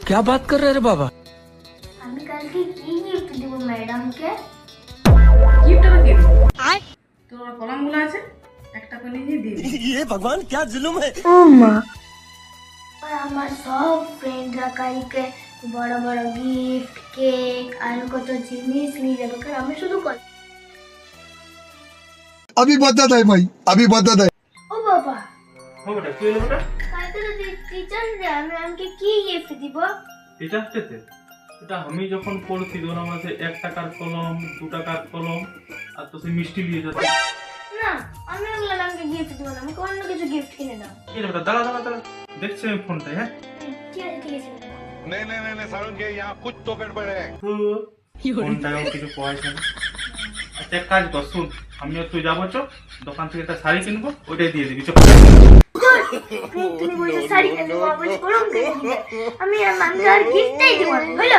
क्या बात कर रहे रे बाबा? আমি কালকে কি গিফট দিব ম্যাডামকে? গিফট আবার কি দেবো? তোর কলমগুলো আছে, একটা করে নিয়ে দিয়ে দিবি। ये भगवान क्या जुल्म है? ও মা, আর আমার সব ফ্রেন্ডরা কালকে বড় বড় গিফট, কেক আর কত জিনিস নিয়ে যাবে, কারণ আমি শুধু अभी बता दे भाई, अभी बता दे। ও বাবা, ও বেটা কি হলো বেটা? কালকে তো টিচার ডে, আমি আমাকে কি গিফট দিব? টিচার ডেতে এটা আমি যখন পড়ছি তখন আমাদের 1 টাকার কলম, 2 টাকার কলম আর তো সেই মিষ্টি নিয়ে যাচ্ছে। না, আমি ওগুলো আমাকে গিফট দিব না, আমাকে অন্য কিছু গিফট কিনে দাও। এই রে বেটা দাঁড়া দাঁড়া দাঁড়া, দেখছি আমি ফোনটা। হ্যাঁ ঠিক আছে ঠিক আছে। नहीं नहीं नहीं नहीं सारुण के यहाँ कुछ तो गड़बड़ है। তো ফোনটাও কিছু পয়সা নেই। আচ্ছা এক কাজ কর, শুন, আমি আর তুই যাবো, চ দোকান থেকে একটা শাড়ি কিনবো, ওইটাই দিয়ে দিবি। চল তুমি বলছো শাড়ি কিনে দেবো, বলছো কলম কিনে দিবে, আমি আর গিফটটাই দিব না, হলো?